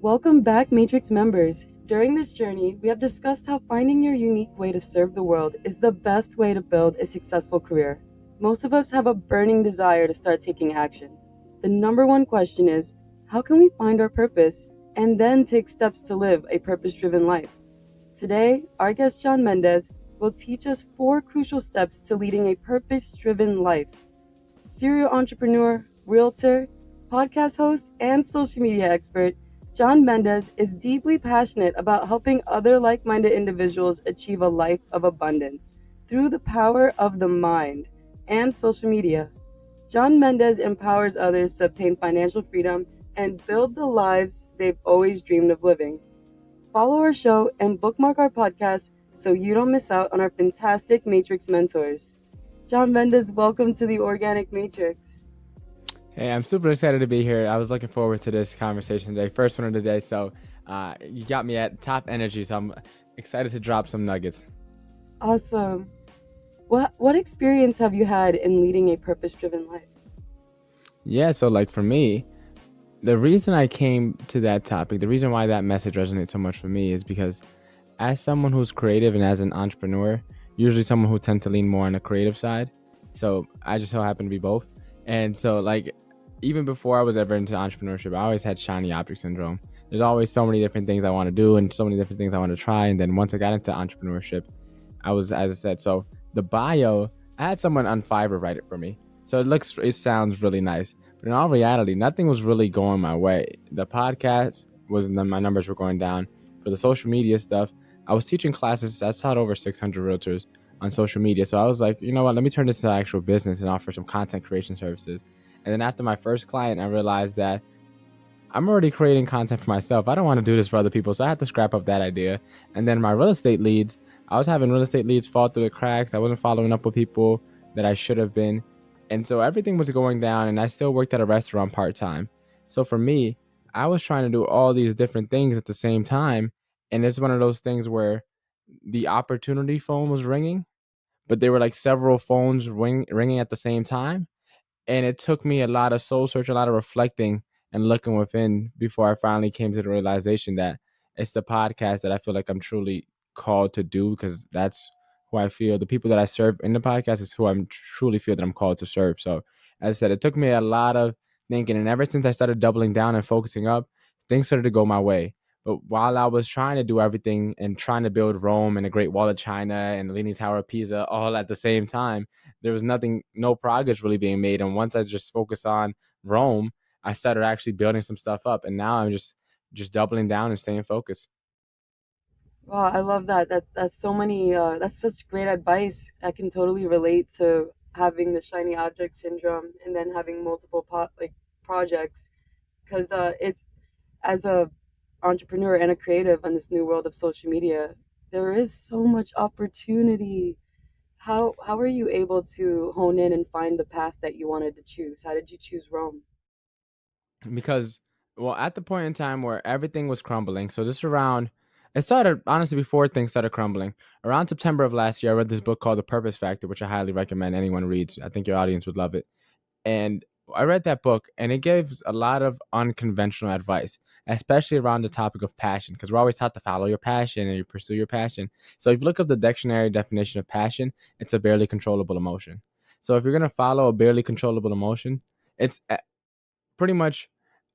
Welcome back, Matrix members. During this journey, we have discussed how finding your unique way to serve the world is the best way to build a successful career. Most of us have a burning desire to start taking action. The number one question is, how can we find our purpose and then take steps to live a purpose-driven life? Today, our guest John Mendez will teach us 4 crucial steps to leading a purpose-driven life. Serial entrepreneur, realtor, podcast host, and social media expert, John Mendez is deeply passionate about helping other like minded individuals achieve a life of abundance through the power of the mind and social media. John Mendez empowers others to obtain financial freedom and build the lives they've always dreamed of living. Follow our show and bookmark our podcast so you don't miss out on our fantastic Matrix mentors. John Mendez, welcome to the Organic Matrix. Hey, I'm super excited to be here. I was looking forward to this conversation today, first one of the day. So you got me at top energy, so I'm excited to drop some nuggets. Awesome. What experience have you had in leading a purpose-driven life? Yeah, so like for me, the reason I came to that topic, the reason why that message resonates so much for me is because as someone who's creative and as an entrepreneur, usually someone who tends to lean more on the creative side. So I just so happen to be both. And so like even before I was ever into entrepreneurship, I always had shiny object syndrome. There's always so many different things I want to do and so many different things I want to try. And then once I got into entrepreneurship, I was, as I said, so the bio, I had someone on Fiverr write it for me. So it sounds really nice. But in all reality, nothing was really going my way. The podcast my numbers were going down. For the social media stuff, I was teaching classes. I've taught over 600 realtors on social media. So I was like, you know what, let me turn this into actual business and offer some content creation services. And then after my first client, I realized that I'm already creating content for myself. I don't want to do this for other people. So I had to scrap up that idea. And then my real estate leads, I was having real estate leads fall through the cracks. I wasn't following up with people that I should have been. And so everything was going down, and I still worked at a restaurant part-time. So for me, I was trying to do all these different things at the same time. And it's one of those things where the opportunity phone was ringing, but there were like several phones ringing at the same time. And it took me a lot of soul search, a lot of reflecting and looking within before I finally came to the realization that it's the podcast that I feel like I'm truly called to do, because that's who I feel the people that I serve in the podcast is who I'm truly feel that I'm called to serve. So as I said, it took me a lot of thinking, and ever since I started doubling down and focusing up, things started to go my way. But while I was trying to do everything and trying to build Rome and the Great Wall of China and the Leaning Tower of Pisa all at the same time, there was no progress really being made. And once I just focused on Rome, I started actually building some stuff up. And now I'm just doubling down and staying focused. Wow, I love that. That's so many. That's such great advice. I can totally relate to having the shiny object syndrome and then having multiple projects because it's as a entrepreneur and a creative in this new world of social media, there is so much opportunity. How were you able to hone in and find the path that you wanted to choose? How did you choose Rome? Because, well, at the point in time where everything was crumbling, so this around, it started honestly before things started crumbling. Around September of last year, I read this book called The Purpose Factor, which I highly recommend anyone reads. I think your audience would love it. And I read that book, and it gives a lot of unconventional advice, especially around the topic of passion, because we're always taught to follow your passion and you pursue your passion. So if you look up the dictionary definition of passion, it's a barely controllable emotion. So if you're going to follow a barely controllable emotion, it's pretty much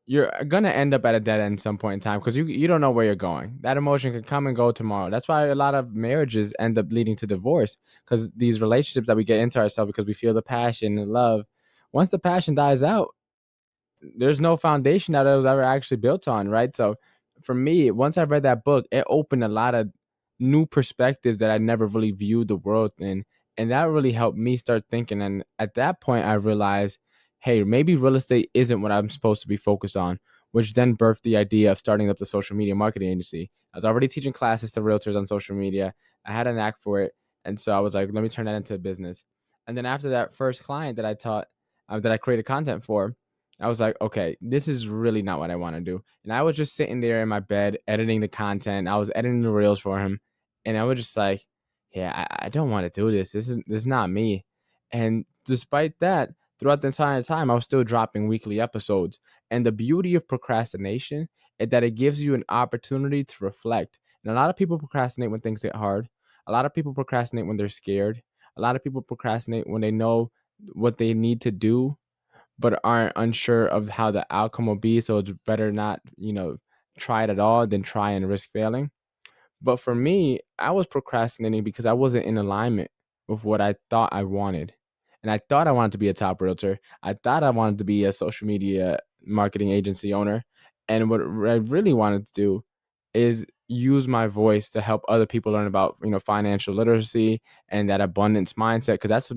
you're gonna end up at a dead end some point in time, because you don't know where you're going. That emotion could come and go tomorrow. That's why a lot of marriages end up leading to divorce, because these relationships that we get into ourselves because we feel the passion and love. Once the passion dies out, there's no foundation that it was ever actually built on, right? So for me, once I read that book, it opened a lot of new perspectives that I never really viewed the world in. And that really helped me start thinking. And at that point, I realized, hey, maybe real estate isn't what I'm supposed to be focused on, which then birthed the idea of starting up the social media marketing agency. I was already teaching classes to realtors on social media. I had a knack for it. And so I was like, let me turn that into a business. And then after that first client that I taught, that I created content for, I was like, okay, this is really not what I want to do. And I was just sitting there in my bed editing the content. I was editing the reels for him. And I was just like, yeah, I don't want to do this. This is not me. And despite that, throughout the entire time, I was still dropping weekly episodes. And the beauty of procrastination that it gives you an opportunity to reflect. And a lot of people procrastinate when things get hard. A lot of people procrastinate when they're scared. A lot of people procrastinate when they know what they need to do but aren't unsure of how the outcome will be. So it's better not, try it at all than try and risk failing. But for me, I was procrastinating because I wasn't in alignment with what I thought I wanted. And I thought I wanted to be a top realtor. I thought I wanted to be a social media marketing agency owner. And what I really wanted to do is use my voice to help other people learn about, financial literacy and that abundance mindset. Because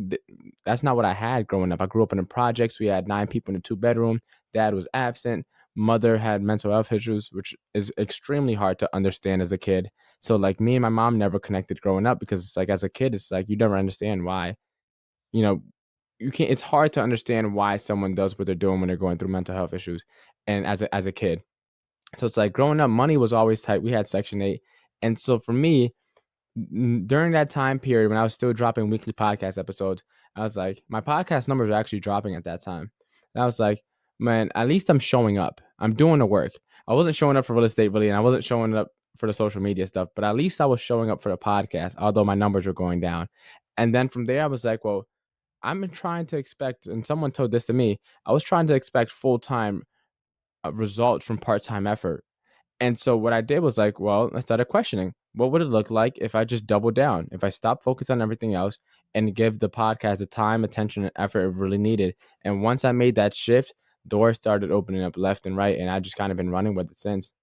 that's not what I had growing up. I grew up in the projects. We had 9 people in a 2 bedroom. Dad was absent. Mother had mental health issues, which is extremely hard to understand as a kid. So like me and my mom never connected growing up because it's like as a kid, it's like you never understand why. You know, you can't. It's hard to understand why someone does what they're doing when they're going through mental health issues, and as a kid. So it's like growing up, money was always tight. We had Section 8, and so for me, during that time period when I was still dropping weekly podcast episodes, I was like, my podcast numbers are actually dropping at that time. And I was like, man, at least I'm showing up. I'm doing the work. I wasn't showing up for real estate really, and I wasn't showing up for the social media stuff, but at least I was showing up for the podcast, although my numbers were going down. And then from there, I was like, well, I'm trying to expect, and someone told this to me, I was trying to expect full time results from part time effort. And so what I did was like, well, I started questioning what would it look like if I just doubled down, if I stopped focus on everything else and give the podcast the time, attention, and effort it really needed. And once I made that shift, doors started opening up left and right, and I just kind of been running with it since.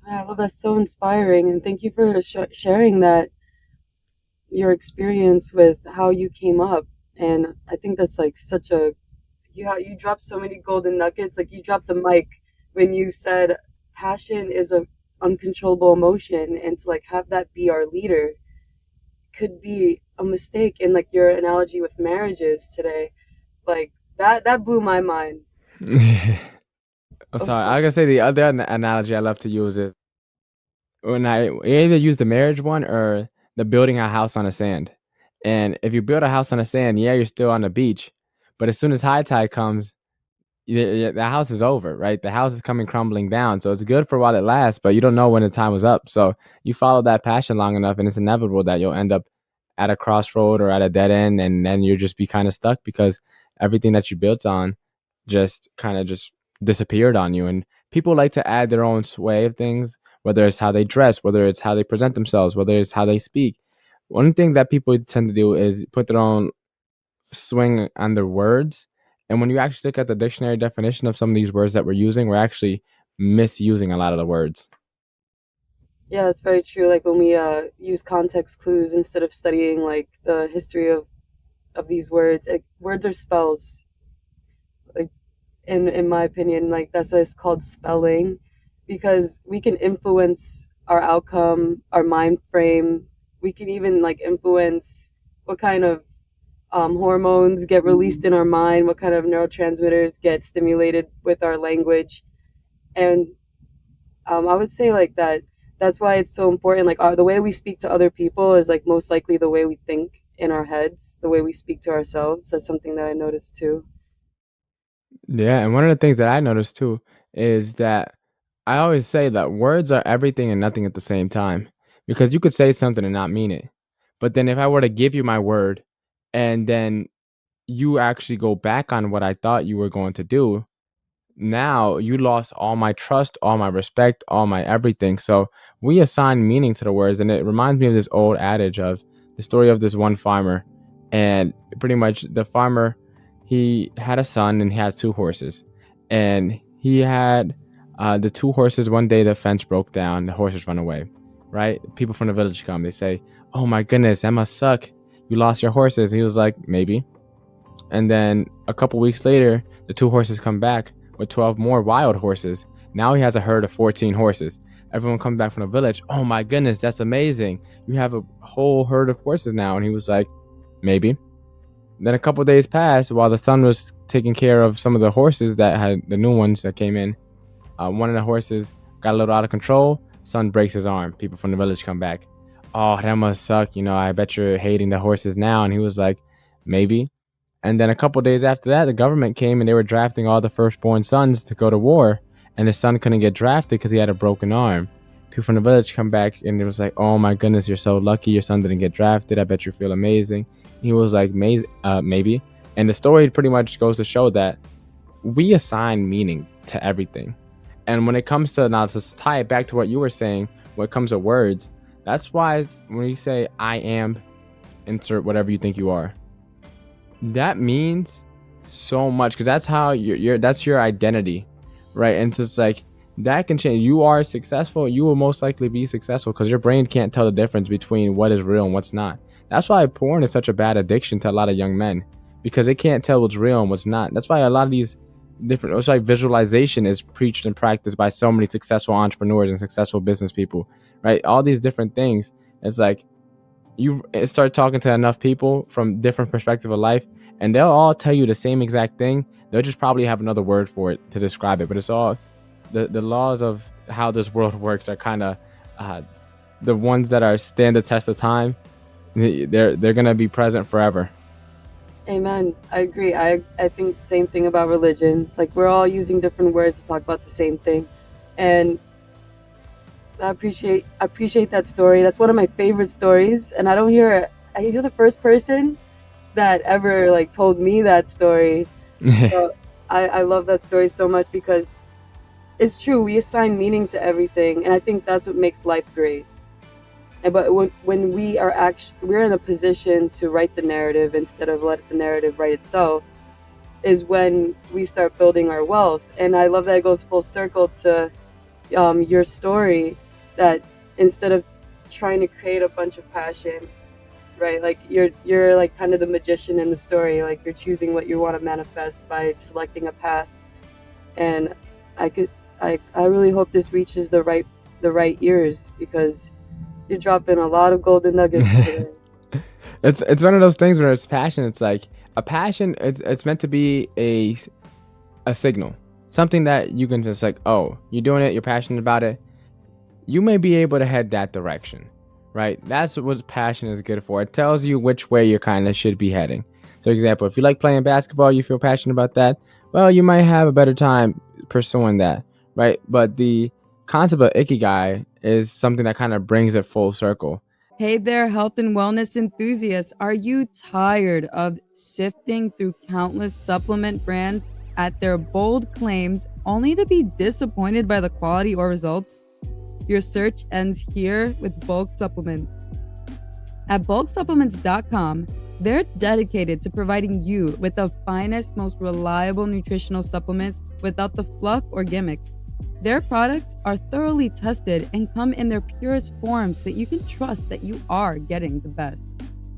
I love that. So inspiring, and thank you for sharing that, your experience with how you came up. And I think that's like such a, you dropped so many golden nuggets. Like you dropped the mic when you said passion is a uncontrollable emotion, and to like have that be our leader could be a mistake. And like your analogy with marriages today, like that blew my mind. Oh, Oh, sorry, I was gonna say the other analogy I love to use is when I either use the marriage one or the building a house on the sand. And if you build a house on the sand, yeah, you're still on the beach, but as soon as high tide comes, the house is over, right? The house is coming crumbling down. So it's good for while it lasts, but you don't know when the time was up. So you follow that passion long enough, and it's inevitable that you'll end up at a crossroad or at a dead end, and then you'll just be kind of stuck because everything that you built on just kind of just disappeared on you. And people like to add their own sway of things, whether it's how they dress, whether it's how they present themselves, whether it's how they speak. One thing that people tend to do is put their own swing on their words. And when you actually look at the dictionary definition of some of these words that we're using, we're actually misusing a lot of the words. yeah, that's very true. Like when we use context clues instead of studying like the history of these words, words are spells. Like in my opinion, like that's why it's called spelling, because we can influence our outcome, our mind frame. We can even like influence what kind of hormones get released in our mind, what kind of neurotransmitters get stimulated with our language. And I would say like that. That's why it's so important. Like the way we speak to other people is like most likely the way we think in our heads, the way we speak to ourselves. That's something that I noticed too. Yeah, and one of the things that I noticed too is that I always say that words are everything and nothing at the same time because you could say something and not mean it. But then if I were to give you my word and then you actually go back on what I thought you were going to do, now you lost all my trust, all my respect, all my everything. So we assign meaning to the words, and it reminds me of this old adage of the story of this one farmer. And pretty much the farmer, he had a son and he had 2 horses. And he had the 2 horses. One day the fence broke down, the horses run away, right? People from the village come, they say, "Oh my goodness, that must suck. You lost your horses." He was like, "Maybe." And then a couple weeks later, the 2 horses come back with 12 more wild horses. Now he has a herd of 14 horses. Everyone comes back from the village. "Oh my goodness, that's amazing. You have a whole herd of horses now." And he was like, "Maybe." Then a couple days passed while the son was taking care of some of the horses that had the new ones that came in. One of the horses got a little out of control. Son breaks his arm. People from the village come back. "Oh, that must suck. I bet you're hating the horses now." And he was like, "Maybe." And then a couple days after that, the government came and they were drafting all the firstborn sons to go to war. and his son couldn't get drafted because he had a broken arm. People from the village come back and it was like, "Oh my goodness, you're so lucky. Your son didn't get drafted. I bet you feel amazing." He was like, maybe." And the story pretty much goes to show that we assign meaning to everything. And when it comes to, now to tie it back to what you were saying, when it comes to words, that's why when you say "I am," insert whatever you think you are, that means so much, because that's how that's your identity, right? And so it's like that can change. You are successful, you will most likely be successful because your brain can't tell the difference between what is real and what's not. That's why porn is such a bad addiction to a lot of young men, because they can't tell what's real and what's not. That's why a lot of these different, that's why visualization is preached and practiced by so many successful entrepreneurs and successful business people, right? All these different things. It's like you start talking to enough people from different perspectives of life, and they'll all tell you the same exact thing. They'll just probably have another word for it to describe it, but it's all the laws of how this world works are kind of the ones that are stand the test of time. They're gonna be present forever. Amen. I agree. I think the same thing about religion. Like we're all using different words to talk about the same thing. And I appreciate that story. That's one of my favorite stories. And I hear the first person that ever like told me that story. So I love that story so much because it's true. We assign meaning to everything, and I think that's what makes life great. But when we're in a position to write the narrative instead of let the narrative write itself, is when we start building our wealth. And I love that it goes full circle to your story, that instead of trying to create a bunch of passion, right? Like you're like kind of the magician in the story. Like you're choosing what you want to manifest by selecting a path. And I could I really hope this reaches the right ears, because you're dropping a lot of golden nuggets today. It's one of those things where it's passion. It's like a passion. It's meant to be a signal, something that you can just like, oh, you're doing it, you're passionate about it. You may be able to head that direction, right? That's what passion is good for. It tells you which way you kind of should be heading. So, example, if you like playing basketball, you feel passionate about that. Well, you might have a better time pursuing that, right? But the concept of Ikigai is something that kind of brings it full circle. Hey there, health and wellness enthusiasts. Are you tired of sifting through countless supplement brands at their bold claims only to be disappointed by the quality or results? Your search ends here with bulk supplements. At bulksupplements.com, they're dedicated to providing you with the finest, most reliable nutritional supplements without the fluff or gimmicks. Their products are thoroughly tested and come in their purest form so that you can trust that you are getting the best.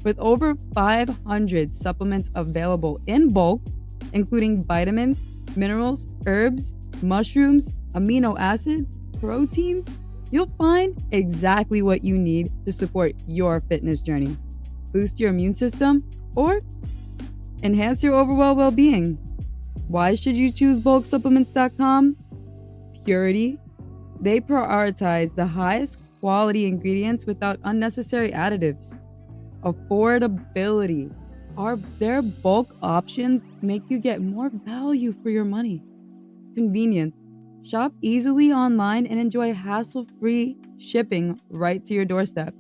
With over 500 supplements available in bulk, including vitamins, minerals, herbs, mushrooms, amino acids, proteins, you'll find exactly what you need to support your fitness journey, boost your immune system, or enhance your overall well-being. Why should you choose bulksupplements.com? Purity. They prioritize the highest quality ingredients without unnecessary additives. Affordability. Their bulk options make you get more value for your money. Convenience. Shop easily online and enjoy hassle-free shipping right to your doorstep.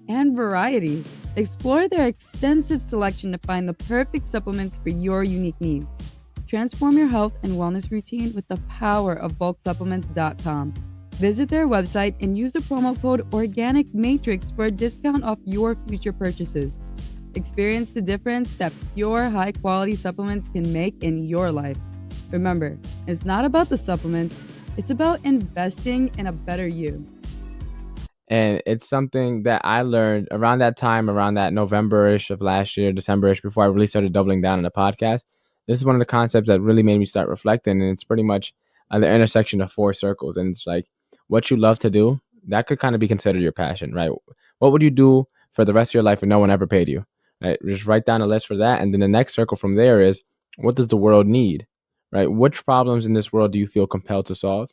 And variety. Explore their extensive selection to find the perfect supplements for your unique needs. Transform your health and wellness routine with the power of bulksupplements.com. Visit their website and use the promo code ORGANICMATRIX for a discount off your future purchases. Experience the difference that pure, high-quality supplements can make in your life. Remember, it's not about the supplements, it's about investing in a better you. And it's something that I learned around that time, around that November-ish of last year, December-ish, before I really started doubling down on the podcast. This is one of the concepts that really made me start reflecting, and it's pretty much at the intersection of four circles. And it's like what you love to do, that could kind of be considered your passion, right? What would you do for the rest of your life if no one ever paid you? Right? Just write down a list for that, and then the next circle from there is, what does the world need? Right? Which problems in this world do you feel compelled to solve?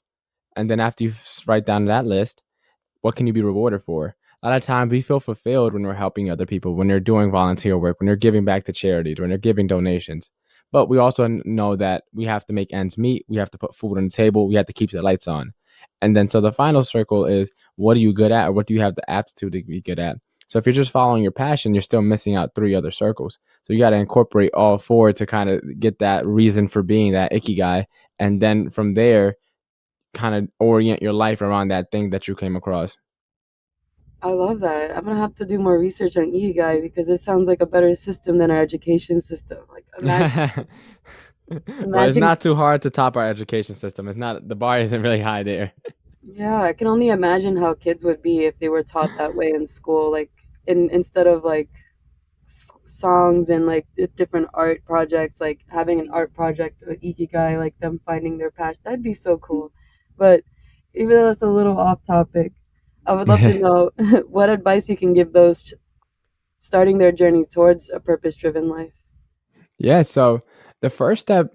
And then after you write down that list, what can you be rewarded for? A lot of times we feel fulfilled when we're helping other people, when you're doing volunteer work, when you're giving back to charities, when you're giving donations. but we also know that we have to make ends meet. We have to put food on the table. We have to keep the lights on. And then so the final circle is, what are you good at, or what do you have the aptitude to be good at? So if you're just following your passion, you're still missing out 3 other circles. So you got to incorporate all 4 to kind of get that reason for being, that Ikigai. And then from there, kind of orient your life around that thing that you came across. I love that. I'm gonna have to do more research on Ikigai because it sounds like a better system than our education system. Like Well, it's imagine, not too hard to top our education system. It's not, the bar isn't really high there. yeah, I can only imagine how kids would be if they were taught that way in school. Like instead of like songs and like different art projects, like having an art project with Ikigai, like them finding their passion. That'd be so cool. But even though it's a little off topic, I would love to know what advice you can give those starting their journey towards a purpose-driven life. Yeah, so the first step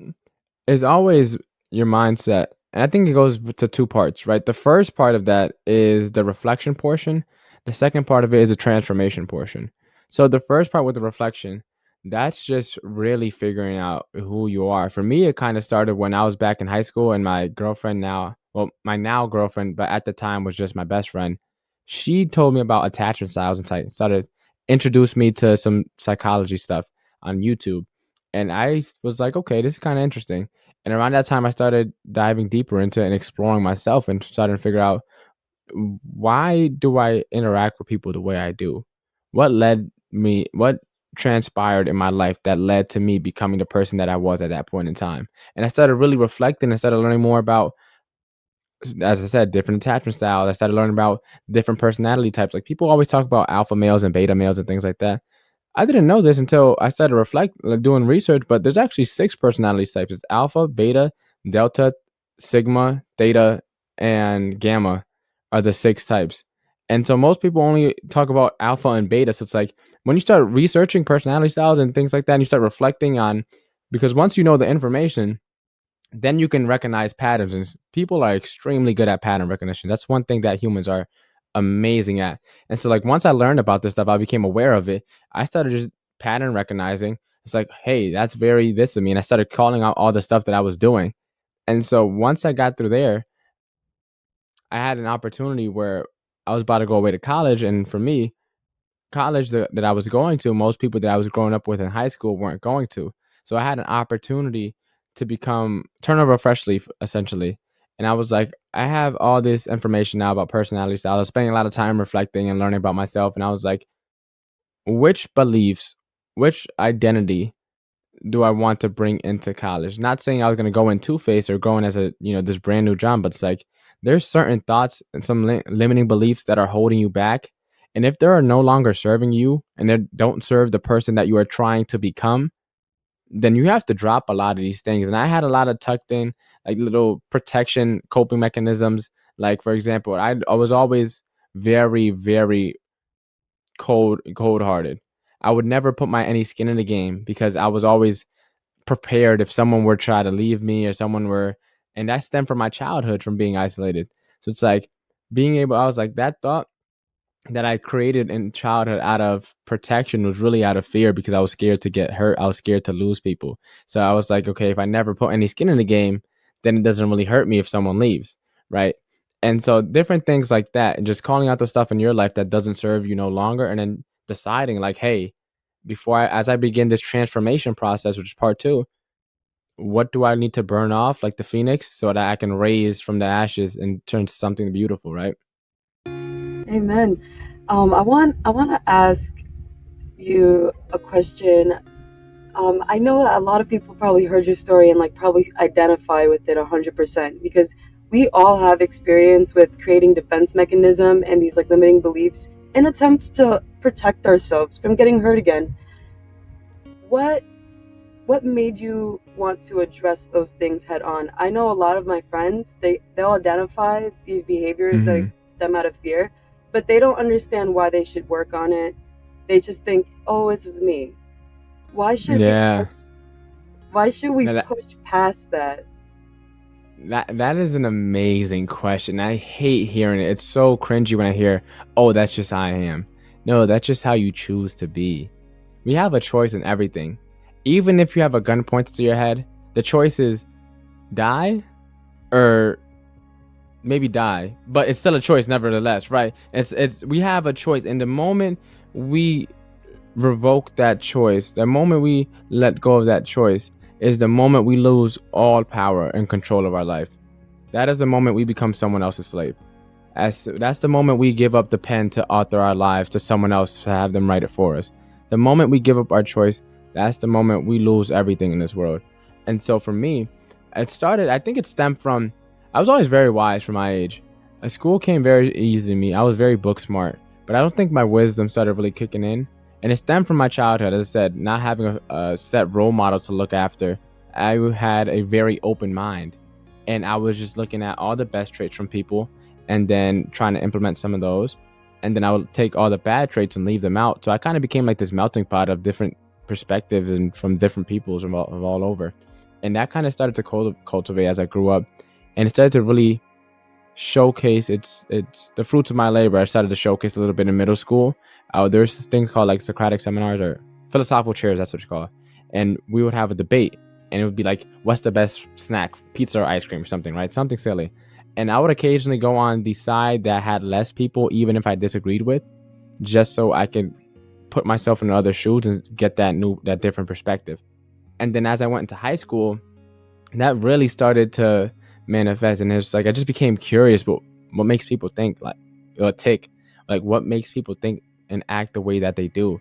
is always your mindset. And I think it goes to 2 parts, right? The first part of that is the reflection portion. The second part of it is the transformation portion. So the first part with the reflection, that's just really figuring out who you are. For me, it kind of started when I was back in high school, and my girlfriend now, well, my now girlfriend, but at the time was just my best friend. She told me about attachment styles and started introduced me to some psychology stuff on YouTube. And I was like, okay, this is kind of interesting. And around that time, I started diving deeper into it and exploring myself, and started to figure out, why do I interact with people the way I do? What transpired in my life that led to me becoming the person that I was at that point in time? And I started really reflecting and started learning more about, as I said, different attachment styles. I started learning about different personality types. Like, people always talk about alpha males and beta males and things like that. I didn't know this until I started doing research, but there's actually 6 personality types. It's alpha, beta, delta, sigma, theta, and gamma are the 6 types. And so most people only talk about alpha and beta. So it's like, when you start researching personality styles and things like that, and you start reflecting on, because once you know the information, then you can recognize patterns. And people are extremely good at pattern recognition. That's one thing that humans are amazing at. And so, like, once I learned about this stuff, I became aware of it. I started just pattern recognizing. It's like, hey, that's very this to me. And I started calling out all the stuff that I was doing. And so once I got through there, I had an opportunity where I was about to go away to college. And for me, college that I was going to, most people that I was growing up with in high school weren't going to. So I had an opportunity to turn over a fresh leaf, essentially. And I was like, I have all this information now about personality style. I was spending a lot of time reflecting and learning about myself. And I was like, which beliefs, which identity do I want to bring into college? Not saying I was going to go in two-faced or going as this brand new John, but it's like, there's certain thoughts and some limiting beliefs that are holding you back. And if they are no longer serving you, and they don't serve the person that you are trying to become, then you have to drop a lot of these things. And I had a lot of tucked in, like, little protection coping mechanisms. Like, for example, I was always very, very cold hearted. I would never put my any skin in the game, because I was always prepared if someone were to try to leave me, or someone were, and that stemmed from my childhood, from being isolated. So it's like, I was like, that thought that I created in childhood out of protection was really out of fear, because I was scared to get hurt. I was scared to lose people. So I was like, okay, if I never put any skin in the game, then it doesn't really hurt me if someone leaves, right? And so different things like that, and just calling out the stuff in your life that doesn't serve you no longer, and then deciding, like, hey, as I begin this transformation process, which is part 2, what do I need to burn off, like the phoenix, so that I can raise from the ashes and turn to something beautiful, right? Amen. I want to ask you a question. I know a lot of people probably heard your story and like probably identify with it 100% because we all have experience with creating defense mechanism and these like limiting beliefs in attempts to protect ourselves from getting hurt again. What what made you want to address those things head on? I know a lot of my friends, they'll identify these behaviors that Hmm. stem out of fear, but they don't understand why they should work on it. They just think, "Oh, this is me." Why should we Yeah. why should we That push past that? that is an amazing question. I hate hearing it. It's so cringy when I hear, "Oh, that's just how I am." No, that's just how you choose to be. We have a choice in everything. Even if you have a gun pointed to your head, the choice is die or maybe die, but it's still a choice nevertheless, right? It's we have a choice, and the moment we revoke that choice, the moment we let go of that choice, is the moment we lose all power and control of our life. That is the moment we become someone else's slave. That's the moment we give up the pen to author our lives to someone else to have them write it for us. The moment we give up our choice, that's the moment we lose everything in this world. And so for me, it started, I think it stemmed from, I was always very wise for my age. School came very easy to me. I was very book smart, but I don't think my wisdom started really kicking in. And it stemmed from my childhood, as I said, not having a set role model to look after. I had a very open mind, and I was just looking at all the best traits from people and then trying to implement some of those. And then I would take all the bad traits and leave them out. So I kind of became like this melting pot of different perspectives and from different peoples of all over. And that kind of started to cultivate as I grew up, and it started to really showcase it's the fruits of my labor. I started to showcase a little bit in middle school. There's this things called like Socratic seminars or philosophical chairs. That's what you call it. And we would have a debate, and it would be like, what's the best snack, pizza or ice cream or something, right? Something silly. And I would occasionally go on the side that had less people, even if I disagreed with, just so I could put myself in other shoes and get that different perspective. And then as I went into high school, that really started to manifest, and it's like I just became curious, but what makes people think like or tick, like what makes people think and act the way that they do.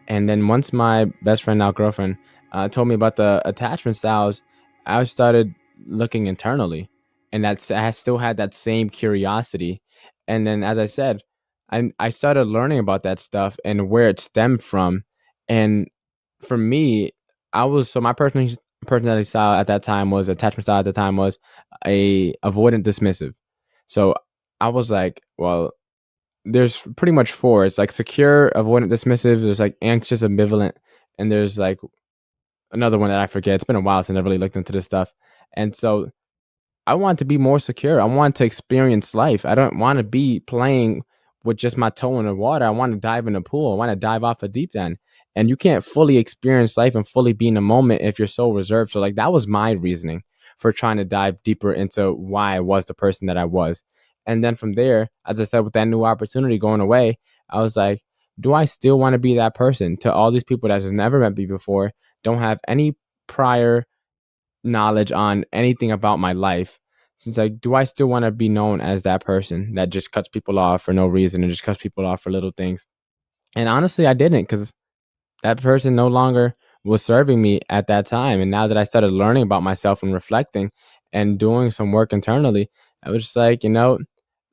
And then once my best friend, now girlfriend, told me about the attachment styles, I started looking internally, and I still had that same curiosity. And then, as I said, I started learning about that stuff and where it stemmed from. And for me, I was so my personality style at that time was attachment style at the time was a avoidant dismissive. So I was like, well, there's pretty much four. It's like secure, avoidant dismissive, there's like anxious ambivalent, and there's like another one that I forget. It's been a while since I really looked into this stuff. And so I want to be more secure. I want to experience life. I don't want to be playing with just my toe in the water. I want to dive in the pool. I want to dive off a deep end. And you can't fully experience life and fully be in the moment if you're so reserved. So like that was my reasoning for trying to dive deeper into why I was the person that I was. And then from there, as I said, with that new opportunity going away, I was like, do I still want to be that person to all these people that have never met me before, don't have any prior knowledge on anything about my life? So it's like, do I still want to be known as that person that just cuts people off for no reason and just cuts people off for little things? And honestly, I didn't, because that person no longer was serving me at that time. And now that I started learning about myself and reflecting and doing some work internally, I was just like,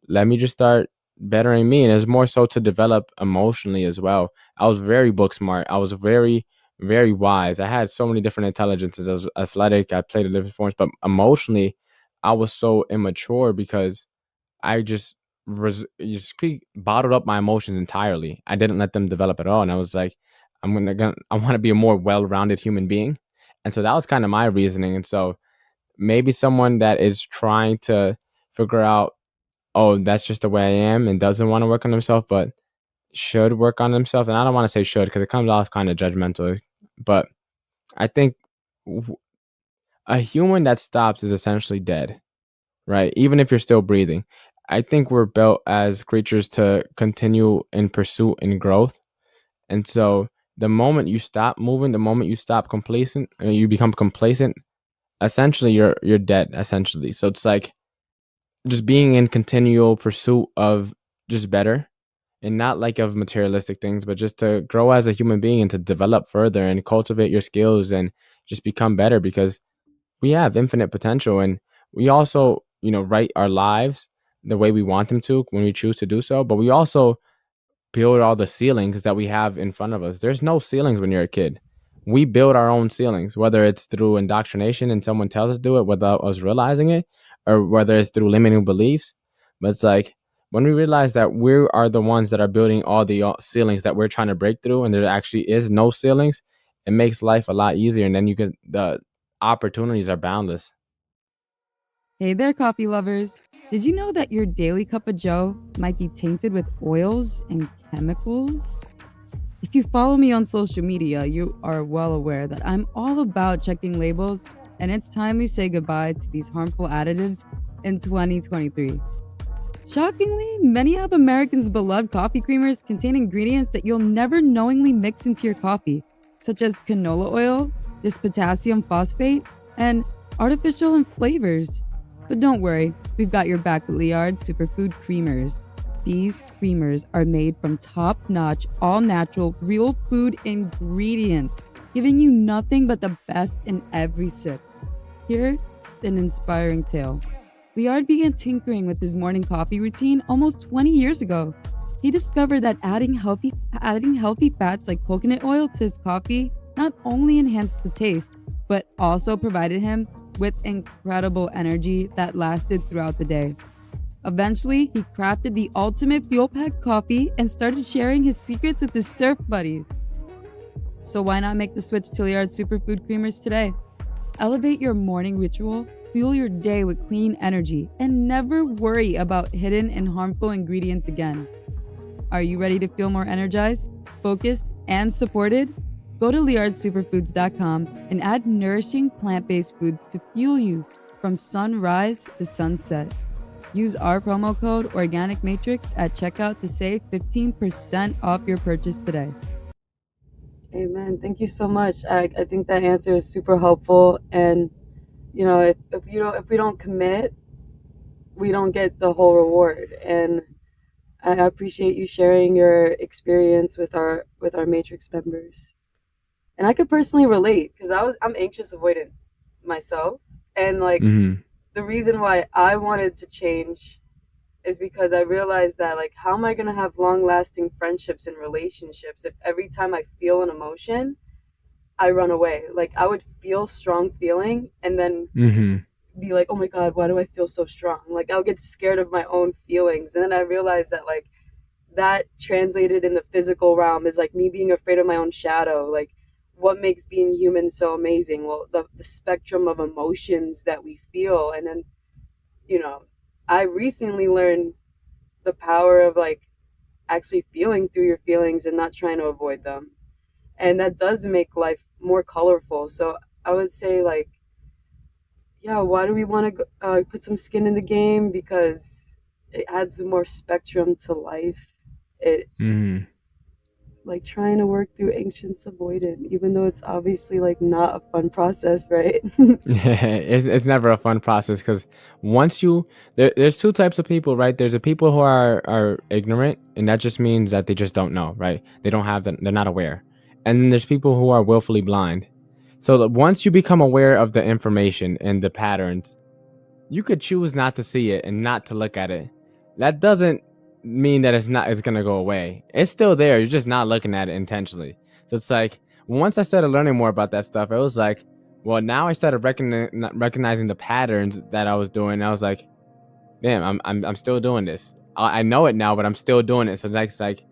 let me just start bettering me. And it was more so to develop emotionally as well. I was very book smart. I was very, very wise. I had so many different intelligences. I was athletic. I played in different forms, but emotionally, I was so immature because I just bottled up my emotions entirely. I didn't let them develop at all. And I was like, I want to be a more well-rounded human being. And so that was kind of my reasoning. And so maybe someone that is trying to figure out, oh, that's just the way I am, and doesn't want to work on themselves, but should work on themselves. And I don't want to say should because it comes off kind of judgmental, but I think w- a human that stops is essentially dead, right? Even if you're still breathing. I think we're built as creatures to continue in pursuit and growth. And so the moment you stop moving, the moment you stop complacent, you become complacent, essentially you're dead, essentially. So it's like just being in continual pursuit of just better, and not like of materialistic things, but just to grow as a human being and to develop further and cultivate your skills and just become better, because we have infinite potential, and we also, write our lives the way we want them to when we choose to do so, but we also build all the ceilings that we have in front of us. There's no ceilings when you're a kid. We build our own ceilings, whether it's through indoctrination and someone tells us to do it without us realizing it, or whether it's through limiting beliefs. But it's like when we realize that we are the ones that are building all the ceilings that we're trying to break through, and there actually is no ceilings, it makes life a lot easier. And then the opportunities are boundless. Hey there, coffee lovers. Did you know that your daily cup of joe might be tainted with oils and chemicals? If you follow me on social media, you are well aware that I'm all about checking labels, and it's time we say goodbye to these harmful additives in 2023. Shockingly, many of Americans' beloved coffee creamers contain ingredients that you'll never knowingly mix into your coffee, such as canola oil, this potassium phosphate, and artificial flavors. But don't worry, we've got your back with Laird Superfood Creamers. These creamers are made from top notch, all natural, real food ingredients, giving you nothing but the best in every sip. Here's an inspiring tale. Laird began tinkering with his morning coffee routine almost 20 years ago. He discovered that adding healthy fats like coconut oil to his coffee not only enhanced the taste, but also provided him with incredible energy that lasted throughout the day. Eventually, he crafted the ultimate fuel-packed coffee and started sharing his secrets with his surf buddies. So why not make the switch to Laird Superfood Creamers today? Elevate your morning ritual, fuel your day with clean energy, and never worry about hidden and harmful ingredients again. Are you ready to feel more energized, focused, and supported? Go to LairdSuperfoods.com and add nourishing plant-based foods to fuel you from sunrise to sunset. Use our promo code Organic Matrix at checkout to save 15% off your purchase today. Amen. Thank you so much. I think that answer is super helpful. And if we don't commit, we don't get the whole reward. And I appreciate you sharing your experience with our Matrix members. And I could personally relate because I'm anxious avoidant myself. And like the reason why I wanted to change is because I realized that, like, how am I going to have long lasting friendships and relationships if every time I feel an emotion, I run away? Like, I would feel strong feeling and then be like, oh my God, why do I feel so strong? Like, I'll get scared of my own feelings. And then I realized that, like, that translated in the physical realm is like me being afraid of my own shadow. Like, what makes being human so amazing? Well, the spectrum of emotions that we feel. And then, I recently learned the power of like actually feeling through your feelings and not trying to avoid them. And that does make life more colorful. So I would say, like, yeah, why do we want to put some skin in the game? Because it adds more spectrum to life. It like trying to work through ancients avoidant, even though it's obviously like not a fun process, right? It's never a fun process because once there's two types of people, right? There's the people who are ignorant, and that just means that they just don't know, right? They don't have they're not aware. And then there's people who are willfully blind. So that once you become aware of the information and the patterns, you could choose not to see it and not to look at it. That doesn't mean that it's gonna go away. It's still there. You're just not looking at it intentionally. So it's like once I started learning more about that stuff, it was like, well, now I started recognizing the patterns that I was doing. And I was like, damn, I'm still doing this. I know it now, but I'm still doing it. So it's like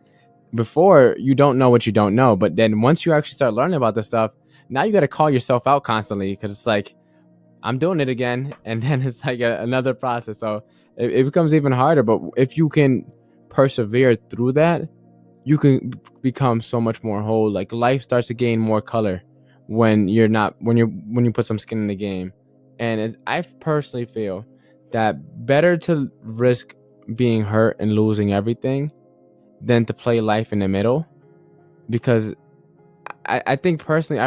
before you don't know what you don't know, but then once you actually start learning about this stuff, now you got to call yourself out constantly because it's like I'm doing it again, and then it's like another process. So it becomes even harder. But if you can persevere through that, you can become so much more whole. Like life starts to gain more color when you put some skin in the game. And I personally feel that better to risk being hurt and losing everything than to play life in the middle, because I think personally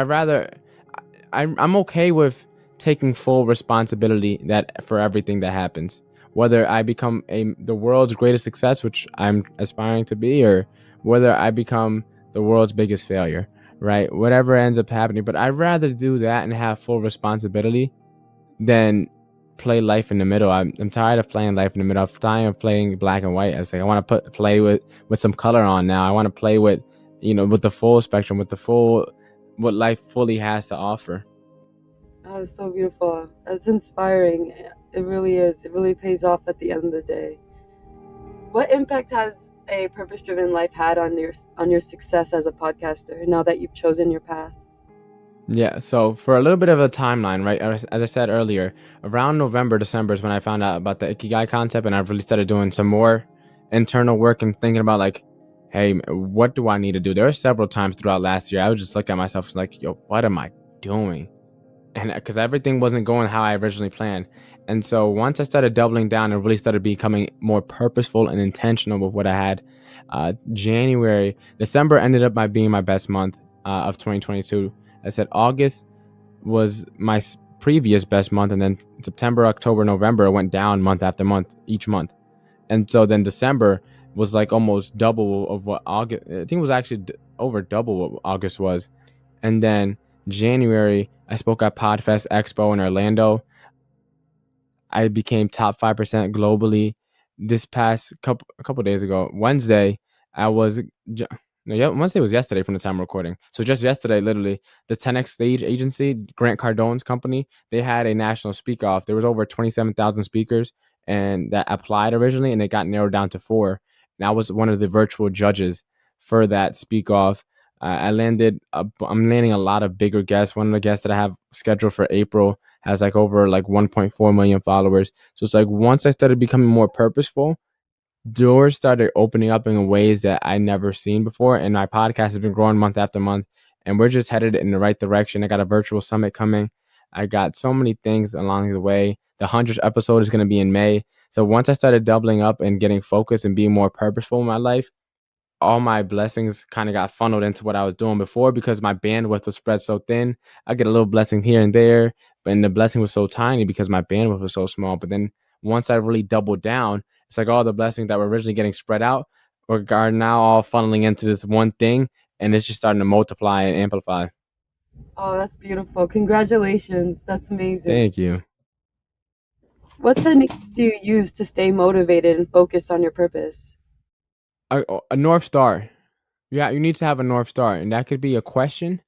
I'm okay with taking full responsibility for everything that happens, whether I become the world's greatest success, which I'm aspiring to be, or whether I become the world's biggest failure, right? Whatever ends up happening. But I'd rather do that and have full responsibility than play life in the middle. I'm tired of playing life in the middle. I'm tired of playing black and white. I say I want to play with some color on now. I want to play with with the full spectrum, with what life fully has to offer. Oh, it's so beautiful. That's inspiring. It really is. It really pays off at the end of the day. What impact has a purpose-driven life had on your success as a podcaster now that you've chosen your path? Yeah, so for a little bit of a timeline, right? As I said earlier, around November, December is when I found out about the Ikigai concept, and I've really started doing some more internal work and thinking about like, hey, what do I need to do? There were several times throughout last year I would just look at myself and like, yo, what am I doing? And because everything wasn't going how I originally planned. And so once I started doubling down and really started becoming more purposeful and intentional with what I had, December ended up being my best month of 2022. I said August was my previous best month, and then September, October, November went down month after month, each month. And so then December was like almost double of what August, I think it was actually over double what August was. And then January, I spoke at Podfest Expo in Orlando. I became top 5% globally. This past couple days ago, Wednesday, I was Wednesday was yesterday from the time recording. So just yesterday, literally, the 10X Stage Agency, Grant Cardone's company, they had a national speak off. There was over 27,000 speakers and that applied originally, and it got narrowed down to 4. And I was one of the virtual judges for that speak off. I'm landing a lot of bigger guests. One of the guests that I have scheduled for April has like over like 1.4 million followers. So it's like once I started becoming more purposeful, doors started opening up in ways that I never seen before. And my podcast has been growing month after month, and we're just headed in the right direction. I got a virtual summit coming. I got so many things along the way. The 100th episode is going to be in May. So once I started doubling up and getting focused and being more purposeful in my life, all my blessings kind of got funneled into what I was doing before, because my bandwidth was spread so thin. I get a little blessing here and there, but the blessing was so tiny because my bandwidth was so small. But then once I really doubled down, it's like all the blessings that were originally getting spread out are now all funneling into this one thing, and it's just starting to multiply and amplify. Oh, that's beautiful. Congratulations. That's amazing. Thank you. What techniques do you use to stay motivated and focused on your purpose? A North Star. Yeah, you need to have a North Star, and that could be a question.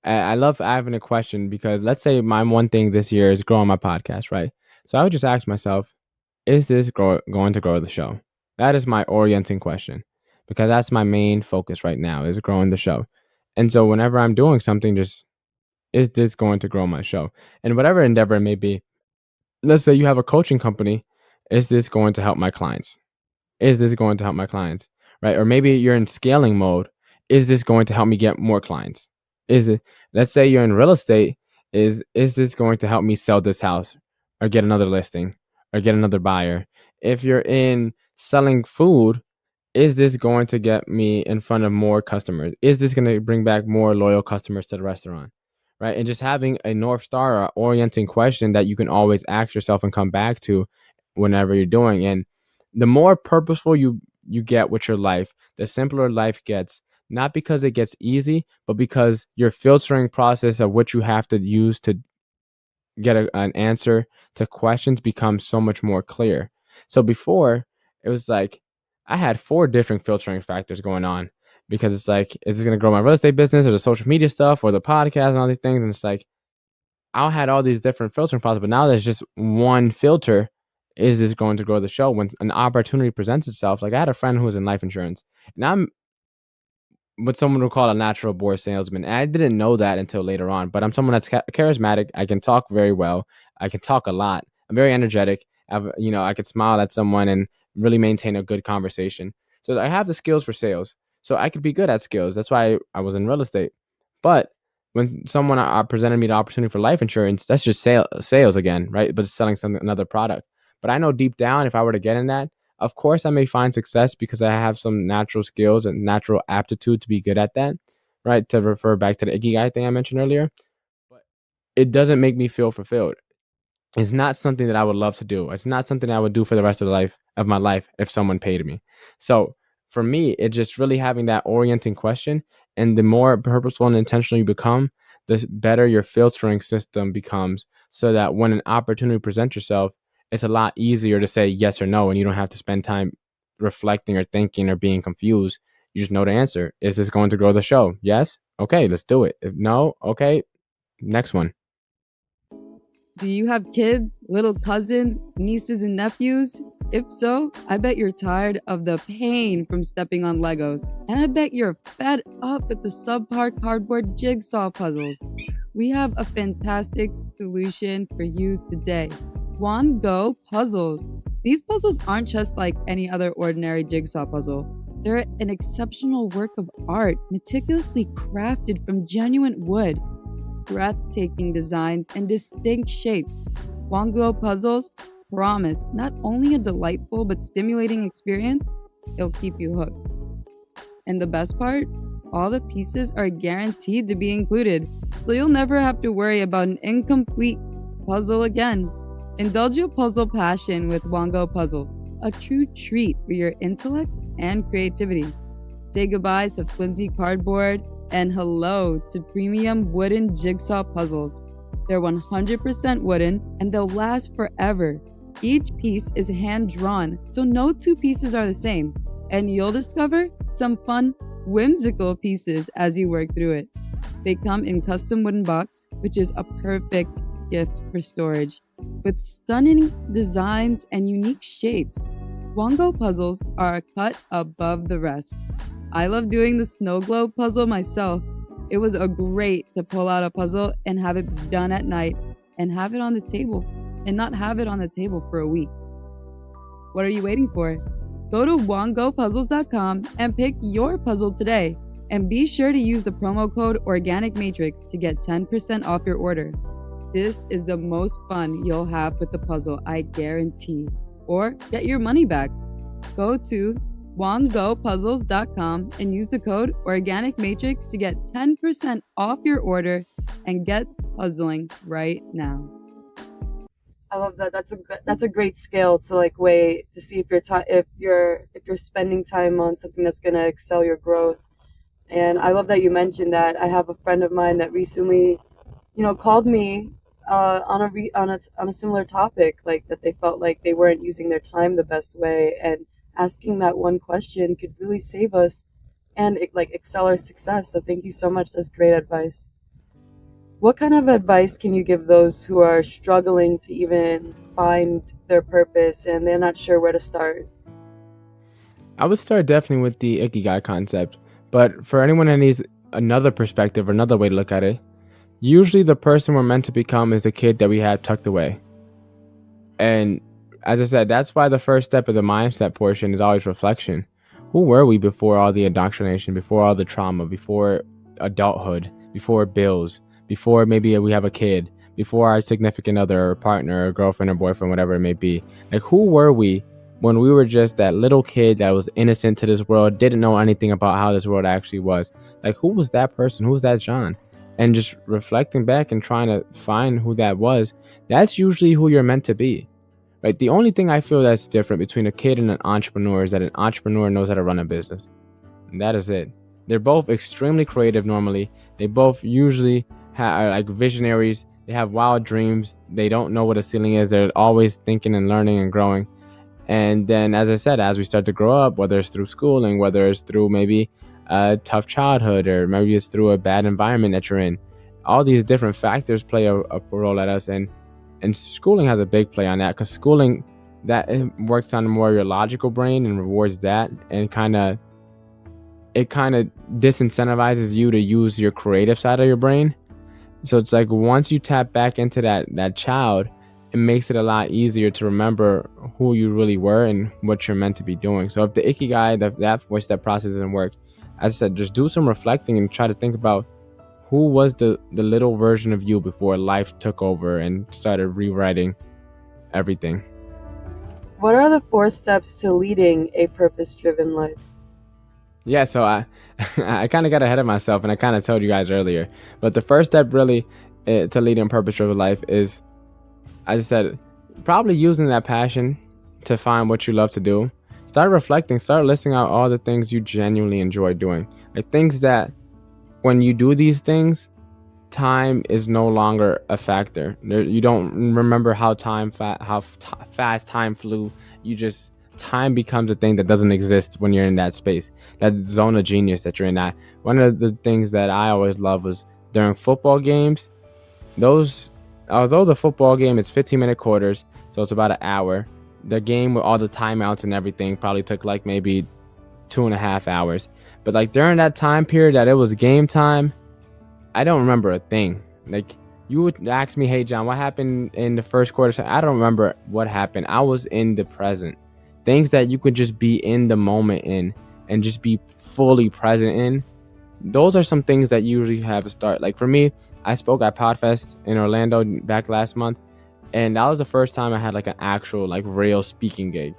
I love having a question, because let's say my one thing this year is growing my podcast, right? So I would just ask myself, is this going to grow the show? That is my orienting question, because that's my main focus right now, is growing the show. And so whenever I'm doing something, just, is this going to grow my show? And whatever endeavor it may be, let's say you have a coaching company, is this going to help my clients? Is this going to help my clients? Right? Or maybe you're in scaling mode. Is this going to help me get more clients? Is it, let's say you're in real estate, is this going to help me sell this house or get another listing or get another buyer? If you're in selling food, is this going to get me in front of more customers? Is this going to bring back more loyal customers to the restaurant? Right? And just having a North Star or orienting question that you can always ask yourself and come back to whenever you're doing. And the more purposeful you get with your life, the simpler life gets. Not because it gets easy, but because your filtering process of what you have to use to get an answer to questions becomes so much more clear. So before, it was like I had 4 different filtering factors going on, because it's like, is this going to grow my real estate business or the social media stuff or the podcast and all these things? And it's like, I had all these different filtering processes, but now there's just one filter. Is this going to grow the show? When an opportunity presents itself, like I had a friend who was in life insurance, and I'm what someone would call a natural born salesman. And I didn't know that until later on, but I'm someone that's charismatic. I can talk very well. I can talk a lot. I'm very energetic. I could smile at someone and really maintain a good conversation. So I have the skills for sales. So I could be good at skills. That's why I was in real estate. But when someone presented me the opportunity for life insurance, that's just sales again, right? But it's selling another product. But I know deep down, if I were to get in that, of course, I may find success because I have some natural skills and natural aptitude to be good at that, right? To refer back to the Ikigai thing I mentioned earlier. But it doesn't make me feel fulfilled. It's not something that I would love to do. It's not something I would do for the rest of my life if someone paid me. So for me, it's just really having that orienting question. And the more purposeful and intentional you become, the better your filtering system becomes, so that when an opportunity presents yourself, it's a lot easier to say yes or no, and you don't have to spend time reflecting or thinking or being confused. You just know the answer. Is this going to grow the show? Yes? Okay, let's do it. If no, okay, next one. Do you have kids, little cousins, nieces, and nephews? If so, I bet you're tired of the pain from stepping on Legos. And I bet you're fed up with the subpar cardboard jigsaw puzzles. We have a fantastic solution for you today. One Go Puzzles. These puzzles aren't just like any other ordinary jigsaw puzzle. They're an exceptional work of art, meticulously crafted from genuine wood, breathtaking designs, and distinct shapes. Wongo puzzles promise not only a delightful but stimulating experience, it'll keep you hooked. And the best part? All the pieces are guaranteed to be included, so you'll never have to worry about an incomplete puzzle again. Indulge your puzzle passion with Wongo Puzzles, a true treat for your intellect and creativity. Say goodbye to flimsy cardboard and hello to premium wooden jigsaw puzzles. They're 100% wooden and they'll last forever. Each piece is hand drawn, so no two pieces are the same, and you'll discover some fun, whimsical pieces as you work through it. They come in custom wooden box, which is a perfect gift for storage. With stunning designs and unique shapes, Wongo puzzles are a cut above the rest. I love doing the snow globe puzzle myself. It was great to pull out a puzzle and have it done at night and have it on the table and not have it on the table for a week. What are you waiting for? Go to wongopuzzles.com and pick your puzzle today. And be sure to use the promo code Organic Matrix to get 10% off your order. This is the most fun you'll have with the puzzle, I guarantee. Or get your money back. Go to wongopuzzles.com and use the code Organic Matrix to get 10% off your order and get puzzling right now. I love that. That's a great scale to weigh to see if you're spending time on something that's going to excel your growth. And I love that you mentioned that. I have a friend of mine that recently, called me on a similar topic, like that they felt like they weren't using their time the best way, and asking that one question could really save us and excel our success. So thank you so much. That's great advice. What kind of advice can you give those who are struggling to even find their purpose and they're not sure where to start? I would start definitely with the Ikigai concept, but for anyone that needs another perspective or another way to look at it, usually the person we're meant to become is the kid that we have tucked away. And as I said, that's why the first step of the mindset portion is always reflection. Who were we before all the indoctrination, before all the trauma, before adulthood, before bills, before maybe we have a kid, before our significant other or partner or girlfriend or boyfriend, whatever it may be? Like, who were we when we were just that little kid that was innocent to this world, didn't know anything about how this world actually was? Like, who was that person? Who was that John? And just reflecting back and trying to find who that was, that's usually who you're meant to be. Right? The only thing I feel that's different between a kid and an entrepreneur is that an entrepreneur knows how to run a business. And that is it. They're both extremely creative normally. They both usually are like visionaries. They have wild dreams. They don't know what a ceiling is. They're always thinking and learning and growing. And then, as I said, as we start to grow up, whether it's through schooling, whether it's through maybe a tough childhood, or maybe it's through a bad environment that you're in, all these different factors play a role at us. And schooling has a big play on that, because schooling, that works on more your logical brain and rewards that, and it kind of disincentivizes you to use your creative side of your brain. So it's like, once you tap back into that child, it makes it a lot easier to remember who you really were and what you're meant to be doing. So if the Ikigai, that 4-step process doesn't work, as I said, just do some reflecting and try to think about who was the little version of you before life took over and started rewriting everything. What are the 4 steps to leading a purpose-driven life? Yeah, so I kind of got ahead of myself, and I kind of told you guys earlier. But the first step really to leading a purpose-driven life is, as I said, probably using that passion to find what you love to do. Start reflecting, start listing out all the things you genuinely enjoy doing. Like, things that when you do these things, time is no longer a factor. You don't remember how fast time flew. Time becomes a thing that doesn't exist when you're in that space, that zone of genius that you're in. That one of the things that I always love was during football games. Although the football game is 15-minute quarters, so it's about an hour, the game with all the timeouts and everything probably took like maybe 2.5 hours. But like during that time period that it was game time, I don't remember a thing. Like, you would ask me, hey John, what happened in the first quarter? I don't remember what happened. I was in the present. Things that you could just be in the moment in and just be fully present in, those are some things that usually have a start. Like for me, I spoke at Podfest in Orlando back last month, and that was the first time I had like an actual like real speaking gig.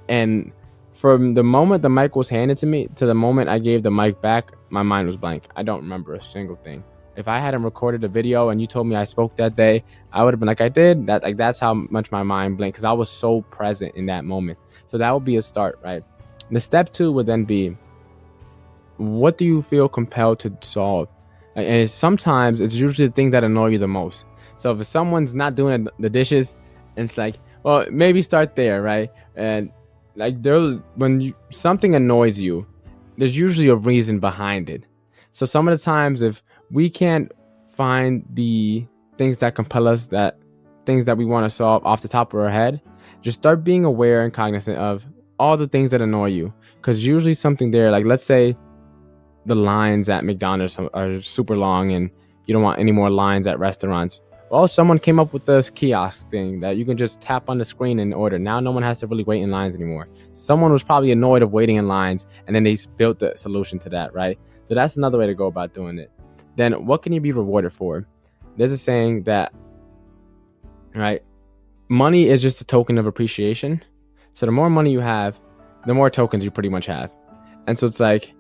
And from the moment the mic was handed to me to the moment I gave the mic back, my mind was blank. I don't remember a single thing. If I hadn't recorded a video and you told me I spoke that day, I would have been like, I did that. Like that's how much my mind blanked, because I was so present in that moment. So that would be a start, right? The step 2 would then be, what do you feel compelled to solve? And sometimes it's usually the thing that annoy you the most. So if someone's not doing the dishes, and it's like, well, maybe start there, right? And like something annoys you, there's usually a reason behind it. So some of the times, if we can't find the things that compel us, that things that we want to solve off the top of our head, just start being aware and cognizant of all the things that annoy you. Because usually something there, like let's say the lines at McDonald's are super long and you don't want any more lines at restaurants. Well, someone came up with this kiosk thing that you can just tap on the screen and order. Now no one has to really wait in lines anymore. Someone was probably annoyed of waiting in lines, and then they built the solution to that, right? So that's another way to go about doing it. Then what can you be rewarded for? There's a saying that, right, money is just a token of appreciation. So the more money you have, the more tokens you pretty much have. And so it's like,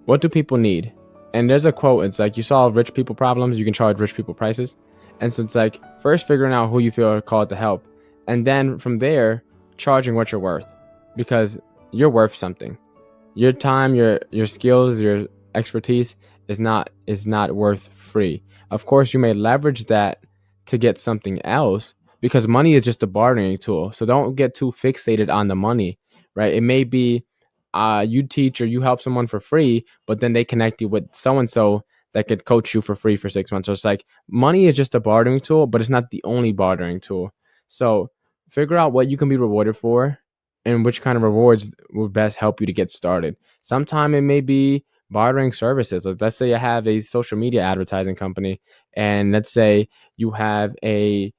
what do people need? And there's a quote, it's like, you solve rich people problems, you can charge rich people prices. And so it's like, first figuring out who you feel are called to help, and then from there charging what you're worth, because you're worth something. Your time, your skills, your expertise is not worth free. Of course, you may leverage that to get something else, because money is just a bartering tool. So don't get too fixated on the money, right? It may be you teach or you help someone for free, but then they connect you with so and so that could coach you for free for 6 months. So it's like, money is just a bartering tool, but it's not the only bartering tool. So figure out what you can be rewarded for and which kind of rewards will best help you to get started. Sometime it may be bartering services. Like, let's say I have a social media advertising company, and let's say you have a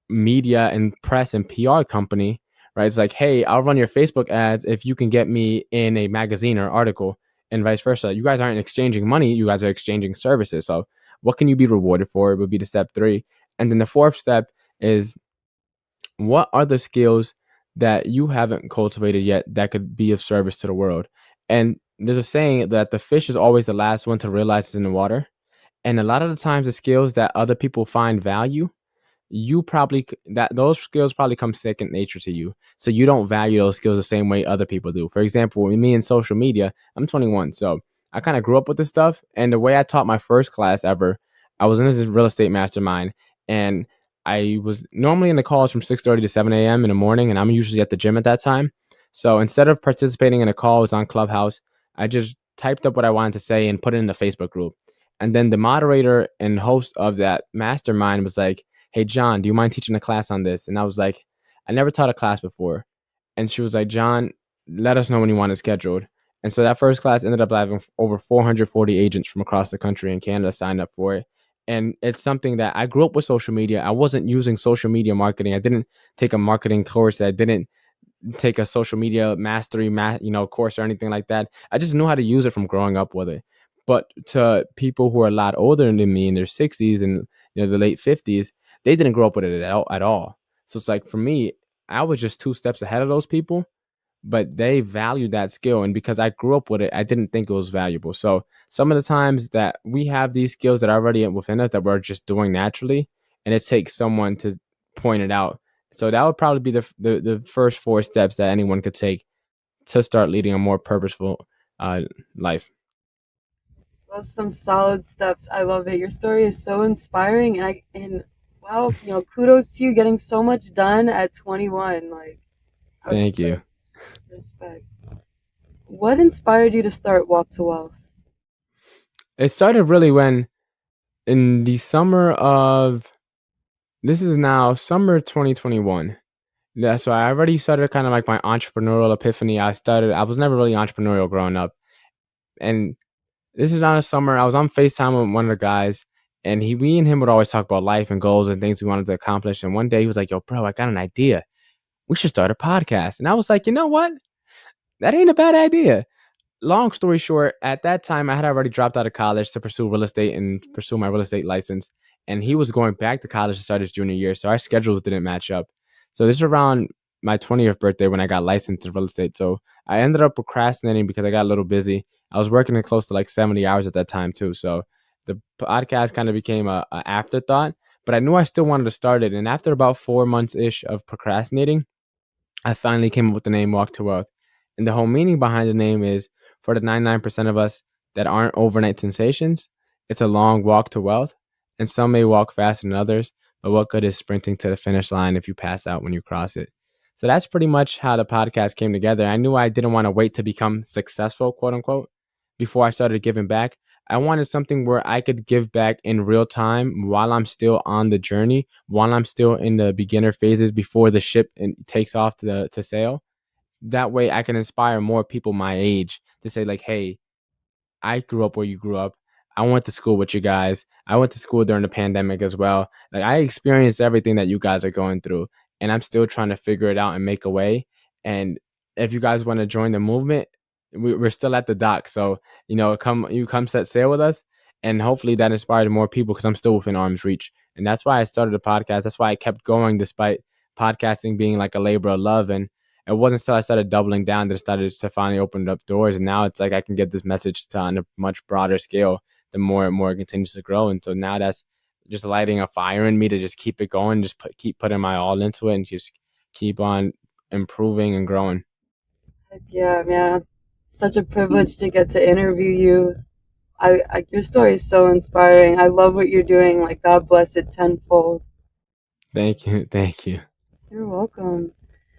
media and press and PR company, right? It's like, hey, I'll run your Facebook ads if you can get me in a magazine or article, and vice versa. You guys aren't exchanging money, you guys are exchanging services. So what can you be rewarded for would be the step 3. And then the 4th step is, what are the skills that you haven't cultivated yet that could be of service to the world? And there's a saying that the fish is always the last one to realize it's in the water. And a lot of the times the skills that other people find value, you probably that those skills probably come second nature to you, so you don't value those skills the same way other people do. For example, with me in social media, I'm 21, so I kind of grew up with this stuff. And the way I taught my first class ever, I was in this real estate mastermind, and I was normally in the calls from 6:30 to 7 a.m. in the morning, and I'm usually at the gym at that time. So instead of participating in a call, it was on Clubhouse, I just typed up what I wanted to say and put it in the Facebook group. And then the moderator and host of that mastermind was like, hey, John, do you mind teaching a class on this? And I was like, I never taught a class before. And she was like, John, let us know when you want it scheduled. And so that first class ended up having over 440 agents from across the country and Canada signed up for it. And it's something that I grew up with social media. I wasn't using social media marketing. I didn't take a marketing course. I didn't take a social media mastery course or anything like that. I just knew how to use it from growing up with it. But to people who are a lot older than me, in their 60s and the late 50s, they didn't grow up with it at all. So it's like, for me, I was just 2 steps ahead of those people, but they valued that skill. And because I grew up with it, I didn't think it was valuable. So some of the times that we have these skills that are already within us that we're just doing naturally, and it takes someone to point it out. So that would probably be the first 4 steps that anyone could take to start leading a more purposeful life. Those some solid steps. I love it. Your story is so inspiring, and wow, kudos to you getting so much done at 21. Like, I Thank you. respect. What inspired you to start Walk to Wealth? It started really when, in the summer of, this is now summer 2021. Yeah, so I already started kind of like my entrepreneurial epiphany. I was never really entrepreneurial growing up. And this is not a summer. I was on FaceTime with one of the guys, and we and him would always talk about life and goals and things we wanted to accomplish. And one day he was like, yo, bro, I got an idea. We should start a podcast. And I was like, you know what? That ain't a bad idea. long story short, at that time I had already dropped out of college to pursue real estate and pursue my real estate license. And he was going back to college to start his junior year. So our schedules didn't match up. So this is around my 20th birthday when I got licensed in real estate. So I ended up procrastinating because I got a little busy. I was working in close to like 70 hours at that time too. So the podcast kind of became a afterthought, but I knew I still wanted to start it. And after about 4 months ish of procrastinating, I finally came up with the name Walk to Wealth. And the whole meaning behind the name is for the 99% of us that aren't overnight sensations, it's a long walk to wealth. And some may walk faster than others, but what good is sprinting to the finish line if you pass out when you cross it? So that's pretty much how the podcast came together. I knew I didn't want to wait to become successful, quote unquote, before I started giving back. I wanted something where I could give back in real time while I'm still on the journey, while I'm still in the beginner phases before the ship takes off to sail. That way I can inspire more people my age to say like, hey, I grew up where you grew up. I went to school with you guys. I went to school during the pandemic as well. Like I experienced everything that you guys are going through, and I'm still trying to figure it out and make a way. And if you guys want to join the movement, we're still at the dock. So come set sail with us, and hopefully that inspires more people because I'm still within arm's reach. And that's why I started a podcast. That's why I kept going despite podcasting being like a labor of love. And it wasn't until I started doubling down that it started to finally open up doors. And now it's like I can get this message to on a much broader scale the more and more it continues to grow. And so now that's just lighting a fire in me to just keep it going, just keep putting my all into it and just keep on improving and growing. Heck yeah, man. It's such a privilege to get to interview you. Your story is so inspiring. I love what you're doing. Like, God bless it tenfold. Thank you. Thank you. You're welcome.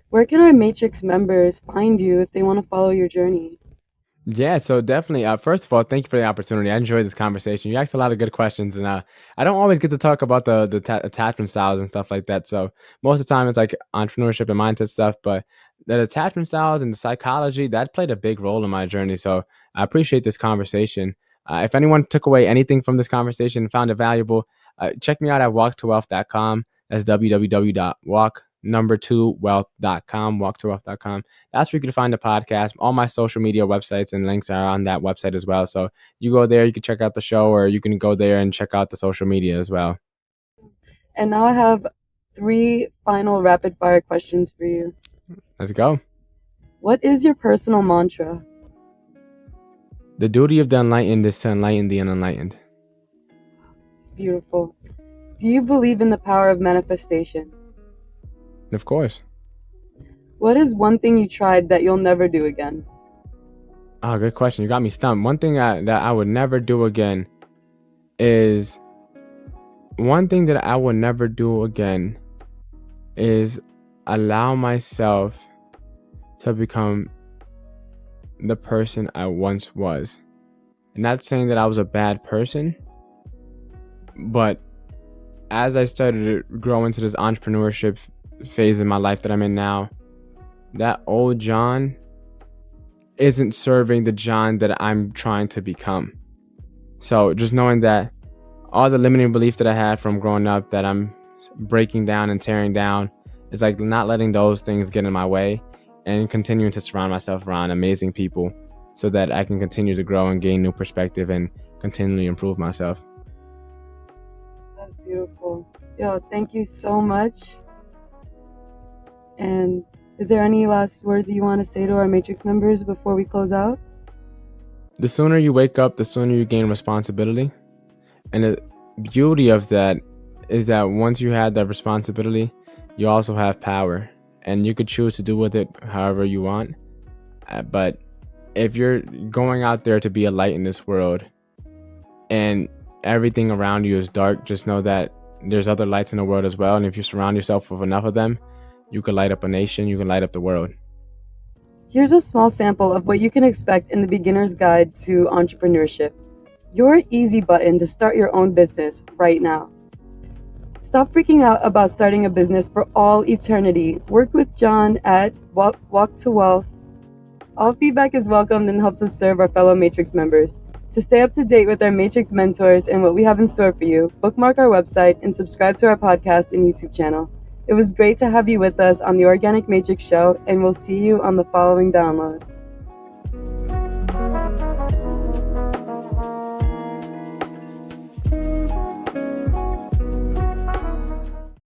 Where can our Matrix members find you if they want to follow your journey? Yeah, so definitely. First of all, thank you for the opportunity. I enjoyed this conversation. You asked a lot of good questions, and I don't always get to talk about the attachment styles and stuff like that. So most of the time, it's like entrepreneurship and mindset stuff. But the attachment styles and the psychology that played a big role in my journey. So I appreciate this conversation. If anyone took away anything from this conversation and found it valuable, check me out at walk2wealth.com. That's www.walk2wealth.com. Walk2wealth.com. That's where you can find the podcast. All my social media websites and links are on that website as well. So you go there, you can check out the show, or you can go there and check out the social media as well. And now I have 3 final rapid fire questions for you. Let's go. What is your personal mantra? The duty of the enlightened is to enlighten the unenlightened. It's beautiful. Do you believe in the power of manifestation? Of course. What is one thing you tried that you'll never do again? Oh, good question. You got me stumped. One thing that I would never do again is allow myself to become the person I once was. And not saying that I was a bad person, but as I started to grow into this entrepreneurship phase in my life that I'm in now, that old John isn't serving the John that I'm trying to become. So just knowing that all the limiting beliefs that I had from growing up that I'm breaking down and tearing down, is like not letting those things get in my way and continuing to surround myself around amazing people so that I can continue to grow and gain new perspective and continually improve myself. That's beautiful. Yo, thank you so much. And is there any last words that you want to say to our Matrix members before we close out? The sooner you wake up, the sooner you gain responsibility. And the beauty of that is that once you have that responsibility, you also have power. And you could choose to do with it however you want. But if you're going out there to be a light in this world and everything around you is dark, just know that there's other lights in the world as well. And if you surround yourself with enough of them, you can light up a nation, you can light up the world. Here's a small sample of what you can expect in the Beginner's Guide to Entrepreneurship. Your easy button to start your own business right now. Stop freaking out about starting a business for all eternity. Work with John at Walk to Wealth. All feedback is welcomed and helps us serve our fellow Matrix members. To stay up to date with our Matrix mentors and what we have in store for you, bookmark our website and subscribe to our podcast and YouTube channel. It was great to have you with us on the Organic Matrix Show, and we'll see you on the following download.